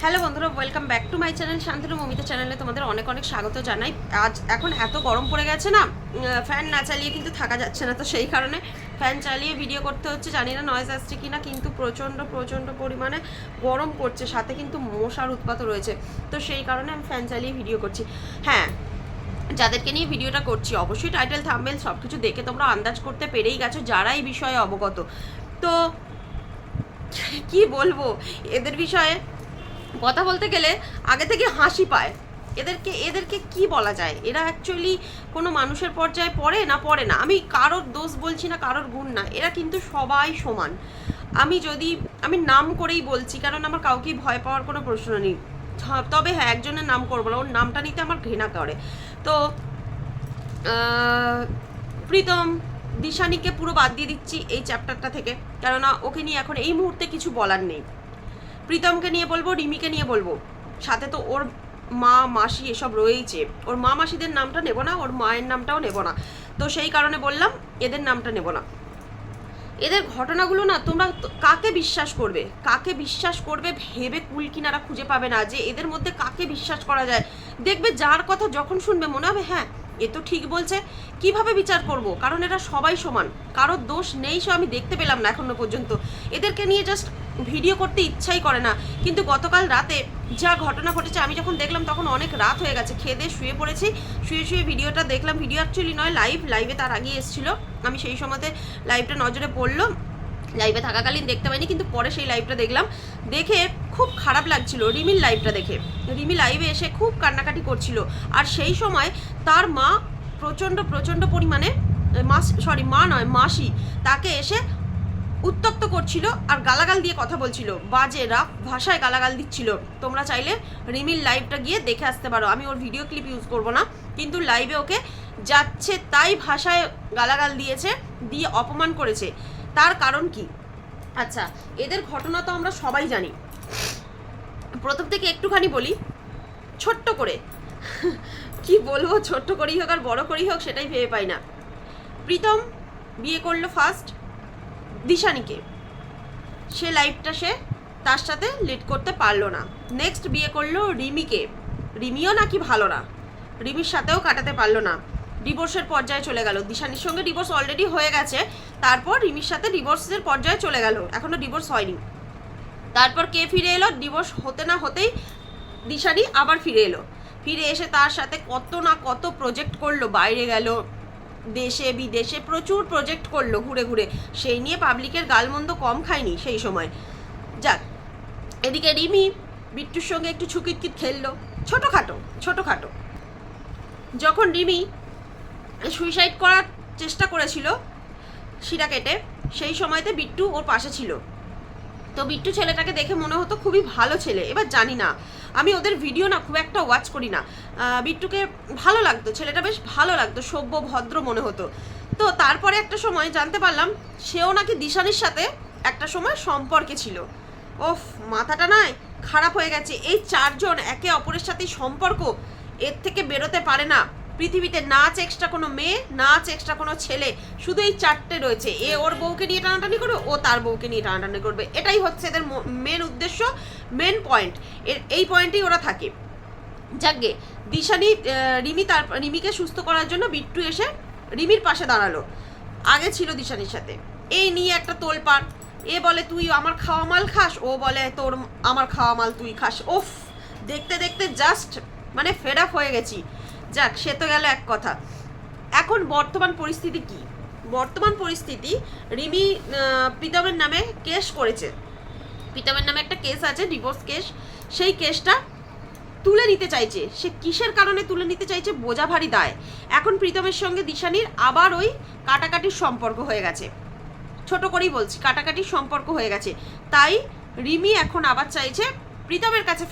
Hello বন্ধুরা, welcome back to my channel Shantanu Momita চ্যানেলে তোমাদের অনেক অনেক স্বাগত জানাই। আজ এখন এত গরম পড়ে গেছে না, ফ্যান না চালিয়ে কিন্তু থাকা যাচ্ছে না, তো সেই কারণে ফ্যান চালিয়ে ভিডিও করতে হচ্ছে। জানি না নয়েজ আসছে কিনা, কিন্তু প্রচণ্ড প্রচণ্ড পরিমাণে গরম পড়ছে, সাথে কিন্তু মশার উৎপাতও রয়েছে, তো সেই কারণে আমি ফ্যান চালিয়ে ভিডিও করছি। হ্যাঁ, যাদেরকে নিয়ে ভিডিওটা করছি অবশ্যই টাইটেল থাম্বনেল সব কিছু দেখে তোমরা আন্দাজ করতে পেরেই গেছো যারা এই বিষয়ে অবগত। তো কি বলবো, এদের বিষয়ে কথা বলতে গেলে আগে থেকে হাসি পায়। এদেরকে কি বলা যায়, এরা অ্যাকচুয়ালি কোনো মানুষের পর্যায়ে পড়ে না। আমি কারোর দোষ বলছি না, কারোর গুণ না, এরা কিন্তু সবাই সমান। আমি নাম করেই বলছি, কারণ আমার কাউকেই ভয় পাওয়ার কোনো প্রশ্ন নেই। তবে হ্যাঁ, একজনের নাম করবো না, ওর নামটা নিতে আমার ঘৃণা করে। তো প্রীতম দিশানিকে পুরো বাদ দিয়ে দিচ্ছি এই চ্যাপ্টারটা থেকে, কেননা ওকে নিয়ে এখন এই মুহূর্তে কিছু বলার নেই। প্রীতমকে নিয়ে বলবো, রিমিকে নিয়ে বলবো, সাথে তো ওর মা মাসি এসব রয়েইছে। ওর মা মাসিদের নামটা নেব না, ওর মায়ের নামটাও নেব না, তো সেই কারণে বললাম এদের নামটা নেব না। এদের ঘটনাগুলো না, তোমরা কাকে বিশ্বাস করবে ভেবে কুল কিনারা খুঁজে পাবে না, যে এদের মধ্যে কাকে বিশ্বাস করা যায়। দেখবে যার কথা যখন শুনবে মনে হবে হ্যাঁ এ তো ঠিক বলছে। কিভাবে বিচার করব, কারণ এরা সবাই সমান, কারোর দোষ নেই, সে আমি দেখতে পেলাম না এখনো পর্যন্ত। এদেরকে নিয়ে জাস্ট ভিডিও করতে ইচ্ছাই করে না, কিন্তু গতকাল রাতে যা ঘটনা ঘটেছে আমি যখন দেখলাম তখন অনেক রাত হয়ে গেছে, খেয়ে দিয়ে শুয়ে পড়েছি। শুয়ে ভিডিওটা দেখলাম, ভিডিও অ্যাকচুয়ালি নয়, লাইভে তার আগে এসেছিলো, আমি সেই সময়তে লাইভটা নজরে পড়লো, লাইভে থাকাকালীন দেখতে পাইনি, কিন্তু পরে সেই লাইভটা দেখলাম, দেখে খুব খারাপ লাগছিল। রিমির লাইভটা দেখে, রিমি লাইভে এসে খুব কান্নাকাটি করছিল, আর সেই সময় তার মা প্রচণ্ড পরিমাণে মাসি তাকে এসে উত্তক্ত করছিল আর গালাগাল দিয়ে কথা বলছিল, বাজে রাফ ভাষায় গালাগাল দিচ্ছিল। তোমরা চাইলে রিমির লাইভটা গিয়ে দেখে আসতে পারো, আমি ওর ভিডিও ক্লিপ ইউজ করব না, কিন্তু লাইভে ওকে যাচ্ছে তাই ভাষায় গালাগাল দিয়েছে, দিয়ে অপমান করেছে। তার কারণ কি? আচ্ছা, এদের ঘটনা তো আমরা সবাই জানি। প্রথম থেকে একটুখানি বলি ছোট্ট করে, কি বলবো, ছোট্ট করেই হোক আর বড় করেই হোক সেটাই ভেবে পাই না। প্রীতম বিয়ে করলো ফার্স্ট দিশানিকে, সে লাইফটা সে তার সাথে লিড করতে পারলো না। নেক্সট বিয়ে করলো রিমিকে, রিমিও নাকি ভালো না, রিমির সাথেও কাটাতে পারলো না, ডিভোর্সের পর্যায়ে চলে গেল। দিশানির সঙ্গে ডিভোর্স অলরেডি হয়ে গেছে, তারপর রিমির সাথে ডিভোর্সের পর্যায়ে চলে গেল, এখনো ডিভোর্স হয়নি। তারপর কে ফিরে এলো, ডিভোর্স হতে না হতেই দিশানি আবার ফিরে এলো, ফিরে এসে তার সাথে কত না কত প্রজেক্ট করলো, বাইরে গেল, দেশে বিদেশে প্রচুর প্রজেক্ট করলো ঘুরে ঘুরে, সেই নিয়ে পাবলিকের গালমন্দ কম খায়নি সেই সময়। যাক, এদিকে রিমি বিট্টুর সঙ্গে একটু ছুকিটকিট খেললো, ছোটোখাটো। যখন রিমি সুইসাইড করার চেষ্টা করেছিল শিরা কেটে, সেই সময়তে বিট্টু ওর পাশে ছিল। তো বিট্টু ছেলেটাকে দেখে মনে হতো খুবই ভালো ছেলে। এবার জানি না, আমি ওদের ভিডিও না খুব একটা ওয়াচ করি না, বিট্টুকে ভালো লাগতো, ছেলেটা বেশ ভালো লাগতো, সভ্য ভদ্র মনে হতো। তো তারপরে একটা সময় জানতে পারলাম সেও নাকি দিশানির সাথে একটা সময় সম্পর্কে ছিল। ওফ, মাথাটা নয় খারাপ হয়ে গেছে। এই চারজন একে অপরের সাথে সম্পর্ক, এর থেকে বেরোতে পারে না পৃথিবীতে, না আছে এক্সট্রা কোনো মেয়ে, না আছে এক্সট্রা কোনো ছেলে, শুধু এই চারটে রয়েছে। এ ওর বউকে নিয়ে টানাটানি করবে, ও তার বউকে নিয়ে টানাটানি করবে, এটাই হচ্ছে এদের মেন উদ্দেশ্য, মেন পয়েন্ট। এই পয়েন্টেই ওরা থাকে। যাকগে, দিশানি রিমিকে সুস্থ করার জন্য বিট্টু এসে রিমির পাশে দাঁড়ালো, আগে ছিল দিশানির সাথে, এই নিয়ে একটা তোলপাড়। এ বলে তুই আমার খাওয়া মাল খাস, ও বলে তোর আমার খাওয়া মাল তুই খাস। ওফ, দেখতে দেখতে জাস্ট মানে ফেড আপ হয়ে গেছি। যাক, সে তো গেল এক কথা। এখন বর্তমান পরিস্থিতি কি? বর্তমান পরিস্থিতি, রিমি প্রীতমের নামে কেস করেছে, প্রীতমের নামে একটা কেস আছে, ডিভোর্স কেস, সেই কেসটা তুলে নিতে চাইছে। সে কিসের কারণে তুলে নিতে চাইছে? বোঝা ভারী দায়। এখন প্রীতমের সঙ্গে দিশানির আবার ওই কাটাকাটির সম্পর্ক হয়ে গেছে, ছোট করেই বলছি, কাটাকাটির সম্পর্ক হয়ে গেছে। তাই রিমি এখন আবার চাইছে প্রীতমের কাছে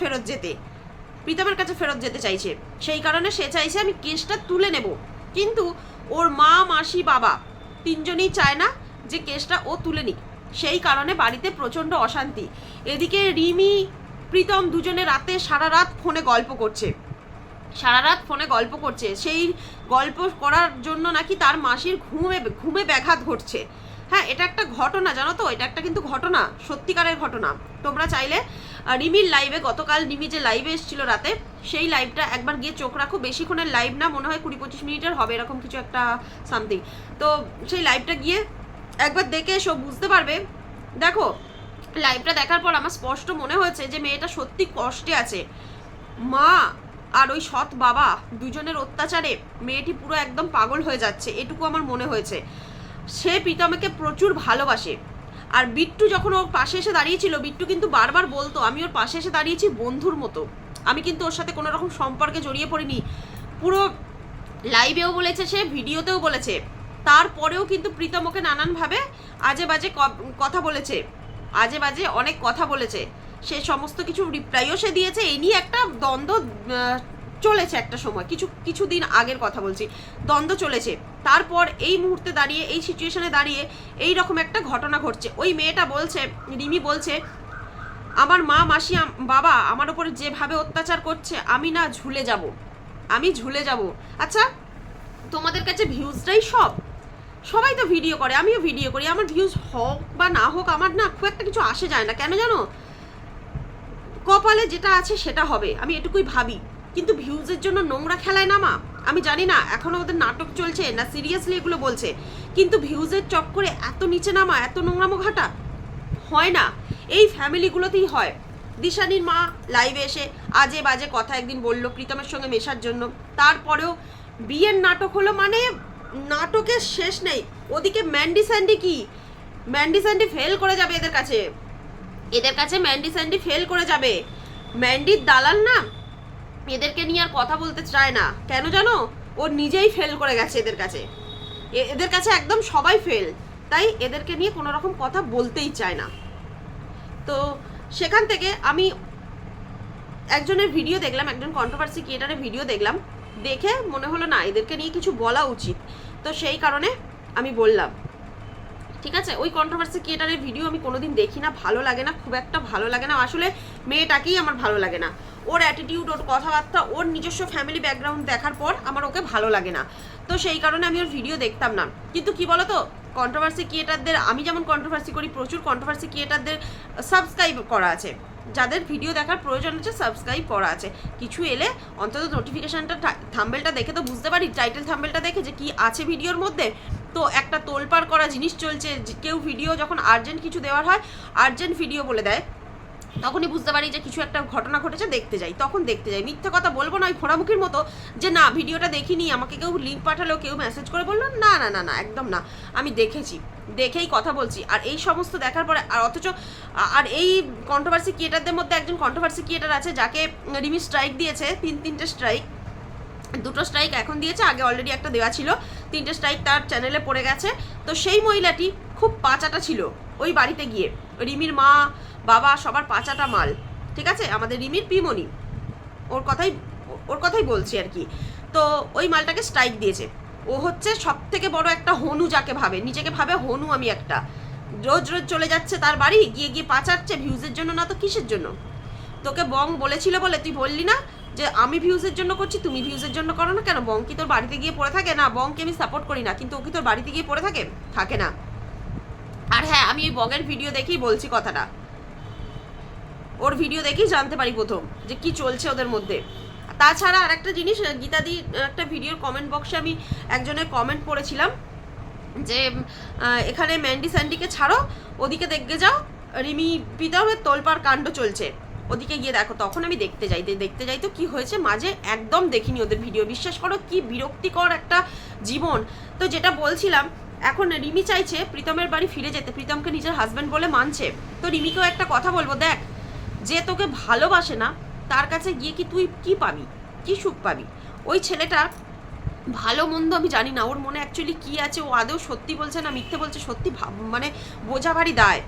ফেরত যেতে চাইছে। সেই কারণে সে চাইছে আমি কেসটা তুলে নেব, কিন্তু ওর মা মাসি বাবা তিনজনই চায় না যে কেসটা ও তুলে নিক, সেই কারণে বাড়িতে প্রচণ্ড অশান্তি। এদিকে রিমি প্রীতম দুজনে রাতে সারা রাত ফোনে গল্প করছে, সেই গল্প করার জন্য নাকি তার মাসির ঘুমে ব্যাঘাত ঘটছে। হ্যাঁ, এটা একটা ঘটনা, জানো তো, এটা একটা কিন্তু ঘটনা, সত্যিকারের ঘটনা। তোমরা চাইলে রিমির লাইভে, গতকাল রিমি যে লাইভে এসেছিল রাতে, সেই লাইভটা একবার গিয়ে চোখ রাখো। বেশিক্ষণের লাইভ না, মনে হয় 20-25 মিনিটের হবে, এরকম কিছু একটা সামথিং। তো সেই লাইভটা গিয়ে একবার দেখে এসো, বুঝতে পারবে। দেখো, লাইভটা দেখার পর আমার স্পষ্ট মনে হয়েছে যে মেয়েটা সত্যি কষ্টে আছে। মা আর ওই সৎ বাবা দুজনের অত্যাচারে মেয়েটি পুরো একদম পাগল হয়ে যাচ্ছে, এটুকু আমার মনে হয়েছে। সে প্রীতমকে প্রচুর ভালোবাসে। আর বিট্টু যখন ওর পাশে এসে দাঁড়িয়েছিল, বিট্টু কিন্তু বারবার বলতো আমি ওর পাশে এসে দাঁড়িয়েছি বন্ধুর মতো, আমি কিন্তু ওর সাথে কোনো রকম সম্পর্কে জড়িয়ে পড়িনি। পুরো লাইভেও বলেছে, সে ভিডিওতেও বলেছে। তারপরেও কিন্তু প্রীতম ওকে নানানভাবে আজে বাজে কথা বলেছে, আজে বাজে অনেক কথা বলেছে। সে সমস্ত কিছু রিপ্লাইও সে দিয়েছে। এই নিয়ে একটা দ্বন্দ্ব চলেছে একটা সময়, কিছুদিন আগের কথা বলছি, দ্বন্দ্ব চলেছে। তারপর এই মুহূর্তে দাঁড়িয়ে, এই সিচুয়েশনে দাঁড়িয়ে এই রকম একটা ঘটনা ঘটছে। ওই মেয়েটা বলছে, রিমি বলছে, আমার মা মাসি বাবা আমার ওপরে যেভাবে অত্যাচার করছে আমি না ঝুলে যাব, আমি ঝুলে যাব। আচ্ছা, তোমাদের কাছে ভিউজটাই সব? সবাই তো ভিডিও করে, আমিও ভিডিও করি, আমার ভিউজ হোক বা না হোক আমার না খুব একটা কিছু আসে যায় না। কেন জানো? কপালে যেটা আছে সেটা হবে, আমি এটুকুই ভাবি। কিন্তু ভিউজের জন্য নোংরা খেলায় নামা, আমি জানি না এখনও ওদের নাটক চলছে না সিরিয়াসলি এগুলো বলছে, কিন্তু ভিউজের চক্করে এত নিচে নামা, এত নোংরামো ঘাটা হয় না। এই ফ্যামিলিগুলোতেই হয়। দিশানির মা লাইভে এসে আজে বাজে কথা একদিন বললো প্রীতমের সঙ্গে মেশার জন্য, তারপরেও বিয়ের নাটক হলো, মানে নাটকের শেষ নেই। ওদিকে ম্যান্ডি স্যান্ডি, কি ম্যান্ডি স্যান্ডি ফেল করে যাবে এদের কাছে, এদের কাছে ম্যান্ডি স্যান্ডি ফেল করে যাবে। ম্যান্ডির দালাল না এদেরকে নিয়ে আর কথা বলতে চায় না, কেন জানো? ও নিজেই ফেল করে গেছে এদের কাছে, এদের কাছে একদম সবাই ফেল, তাই এদেরকে নিয়ে কোনো রকম কথা বলতেই চায় না। তো সেখান থেকে আমি একজনের ভিডিও দেখলাম, একজন কন্ট্রোভার্সি ক্রিয়েটারের ভিডিও দেখলাম, দেখে মনে হলো না এদেরকে নিয়ে কিছু বলা উচিত। তো সেই কারণে আমি বললাম, ঠিক আছে। ওই কন্ট্রোভার্সি ক্রিয়েটারের ভিডিও আমি কোনোদিন দেখি না, ভালো লাগে না, খুব একটা ভালো লাগে না। আসলে মেয়েটাকেই আমার ভালো লাগে না, ওর অ্যাটিটিউড, ওর কথাবার্তা, ওর নিজস্ব ফ্যামিলি ব্যাকগ্রাউন্ড দেখার পর আমার ওকে ভালো লাগে না। তো সেই কারণে আমি ওর ভিডিও দেখতাম না। কিন্তু কি বলতো, কন্ট্রোভার্সি ক্রিয়েটারদের, আমি যেমন কন্ট্রোভার্সি করি, প্রচুর কন্ট্রোভার্সি ক্রিয়েটারদের সাবস্ক্রাইব করা আছে, যাদের ভিডিও দেখার প্রয়োজন আছে সাবস্ক্রাইব করা আছে। কিছু এলে অন্তত নোটিফিকেশানটা, থাম্বেলটা দেখে তো বুঝতে পারি, টাইটেল থাম্বেলটা দেখে যে কি আছে ভিডিওর মধ্যে। তো একটা তোলপাড় করা জিনিস চলছে, কেউ ভিডিও যখন আর্জেন্ট কিছু দেওয়ার হয়, আর্জেন্ট ভিডিও বলে দেয়, তখনই বুঝতে পারি যে কিছু একটা ঘটনা ঘটেছে, দেখতে যাই, তখন দেখতে যাই। মিথ্যে কথা বলবো না ওই ঘোড়ামুখির মতো যে না ভিডিওটা দেখিনি, আমাকে কেউ লিঙ্ক পাঠালো, কেউ মেসেজ করে বললো, না না না না, একদম না, আমি দেখেছি, দেখেই কথা বলছি। আর এই সমস্ত দেখার পরে আর অথচ আর এই কন্ট্রোভার্সি ক্রিয়েটারদের মধ্যে একজন কন্ট্রোভার্সি ক্রিয়েটার আছে যাকে রিমি স্ট্রাইক দিয়েছে, 3টে স্ট্রাইক, 2টো স্ট্রাইক এখন দিয়েছে, আগে অলরেডি একটা দেওয়া ছিল, 3টে স্ট্রাইক তার চ্যানেলে পড়ে গেছে। তো সেই মহিলাটি খুব পাচাটা ছিল ওই বাড়িতে গিয়ে, রিমির মা বাবা সবার পাচাটা মাল, ঠিক আছে, আমাদের রিমির পিমনি, ওর কথাই বলছি আর কি। তো ওই মালটাকে স্ট্রাইক দিয়েছে। ও হচ্ছে সব থেকে বড় একটা হনু, যাকে ভাবে, নিজেকে ভাবে হনু আমি একটা, রোজ রোজ চলে যাচ্ছে তার বাড়ি, গিয়ে গিয়ে পাচাচ্ছে, ভিউজের জন্য না তো কিসের জন্য? তোকে বং বলেছিল বলে তুই বললি না যে আমি ভিউজের জন্য করছি, তুমি ভিউজের জন্য করো না কেন? বং কি তোর বাড়িতে গিয়ে পড়ে থাকে? না, বংকে আমি সাপোর্ট করি না, কিন্তু ও কি তোর বাড়িতে গিয়ে পড়ে থাকে? থাকে না। আর হ্যাঁ, আমি ওই বংয়ের ভিডিও দেখেই বলছি কথাটা, ওর ভিডিও দেখেই জানতে পারি প্রথম যে কি চলছে ওদের মধ্যে। তাছাড়া আর একটা জিনিস, গীতাদি একটা ভিডিওর কমেন্ট বক্সে আমি একজনের কমেন্ট পড়েছিলাম যে এখানে ম্যান্ডি স্যান্ডিকে ছাড়ো, ওদিকে দেখতে যাও, রিমি প্রীতমের তোলপাড় কাণ্ড চলছে, ওদিকে গিয়ে দেখো। তখন আমি দেখতে যাই তো কি হয়েছে মাঝে, একদম দেখিনি ওদের ভিডিও। বিশ্বাস করো কি বিরক্তিকর একটা জীবন। তো যেটা বলছিলাম, এখন রিমি চাইছে প্রীতমের বাড়ি ফিরে যেতে, প্রীতমকে নিজের হাজব্যান্ড বলে মানছে। তো রিমিকেও একটা কথা বলবো, দেখ, যে তোকে ভালোবাসে না তার কাছে গিয়ে কি তুই কি পাবি, কি সুখ পাবি? ওই ছেলেটা ভালো মন্দ আমি জানি না, ওর মনে অ্যাকচুয়ালি কী আছে, ও আদৌ সত্যি বলছে না মিথ্যে বলছে, সত্যি মানে বোঝা ভারী দায়।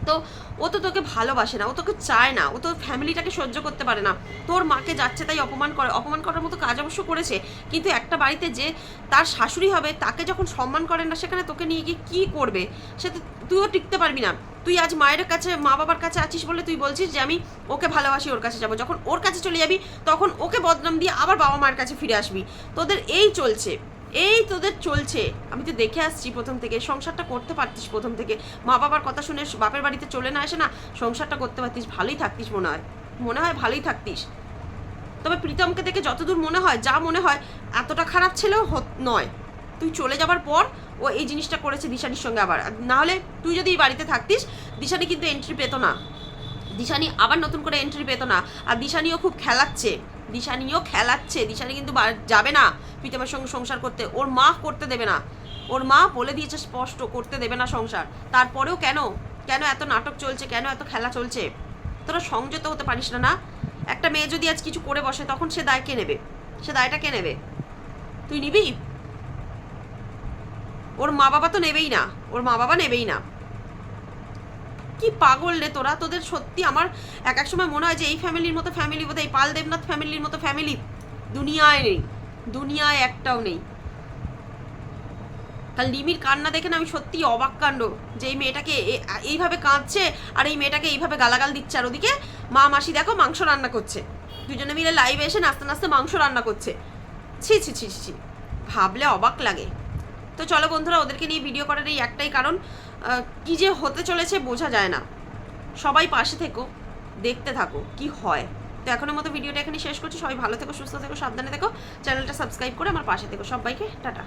তো ও তো তোকে ভালোবাসে না, ও তোকে চায় না, ও তো ফ্যামিলিটাকে সহ্য করতে পারে না, তোর মাকে যাচ্ছে তাই অপমান করে, অপমান করার মতো কাজ অবশ্য করেছে, কিন্তু একটা বাড়িতে যে তার শাশুড়ি হবে তাকে যখন সম্মান করে না, সেখানে তোকে নিয়ে গিয়ে কী করবে? সে তো তুইও টিকতে পারবি না। তুই আজ মায়ের কাছে, মা বাবার কাছে আছিস বলে তুই বলছিস যে আমি ওকে ভালোবাসি, ওর কাছে যাবো, যখন ওর কাছে চলে যাবি তখন ওকে বদনাম দিয়ে আবার বাবা মায়ের কাছে ফিরে আসবি। তোদের এই চলছে, এই তোদের চলছে, আমি তো দেখে আসছি প্রথম থেকে। সংসারটা করতে পারতিস প্রথম থেকে, মা বাবার কথা শুনে বাপের বাড়িতে চলে না এসে না সংসারটা করতে পারতিস, ভালোই থাকতিস মনে হয় ভালোই থাকতিস। তবে প্রীতমকে দেখে যতদূর মনে হয়, যা মনে হয় এতটা খারাপ ছেলেও নয়। তুই চলে যাবার পর ও এই জিনিসটা করেছে দিশানির সঙ্গে আবার, নাহলে তুই যদি এই বাড়িতে থাকতিস দিশানি কিন্তু এন্ট্রি পেত না, দিশানি আবার নতুন করে এন্ট্রি পেত না। আর দিশানিও খুব খেলাচ্ছে, দিশানি কিন্তু যাবে না প্রীতমের সঙ্গে সংসার করতে, ওর মা করতে দেবে না, ওর মা বলে দিয়েছে স্পষ্ট করতে দেবে না সংসার। তারপরেও কেন এত নাটক চলছে, কেন এত খেলা চলছে? তোরা সংযত হতে পারিস না? একটা মেয়ে যদি আজ কিছু করে বসে তখন সে দায় কে নেবে? সে দায়টা কে নেবে? তুই নিবি? ওর মা বাবা তো নেবেই না, কি পাগল রে তোরা! তোদের সত্যি আমার এক সময় মনে হয় যে এই ফ্যামিলির মতো ফ্যামিলি বোধহয় পাল দেবনাথ ফ্যামিলির মতো ফ্যামিলি দুনিয়ায় নেই, দুনিয়ায় একটাও নেই। কাল লিমির কান্না দেখে না আমি সত্যি অবাক কাণ্ড, যে এই মেয়েটাকে এইভাবে কাঁদছে আর এই মেয়েটাকে এইভাবে গালাগাল দিচ্ছে, আর ওদিকে মা মাসি দেখো মাংস রান্না করছে, দুজনে মিলে লাইভে এসে নাচতে নাচতে মাংস রান্না করছে। ছি ছি ছি ছি, ভাবলে অবাক লাগে। তো চলো বন্ধুরা, ওদেরকে নিয়ে ভিডিও করার এই একটাই কারণ, কি যে হতে চলেছে বোঝা যায় না। সবাই পাশে থেকো, দেখতে থাকো কি হয়। তো এখনের মতো ভিডিওটা এখানে শেষ করছি। সবাই ভালো থেকো, সুস্থ থেকো, সাবধানে থেকো, চ্যানেলটা সাবস্ক্রাইব করে আমার পাশে থেকো। সবাইকে টাটা।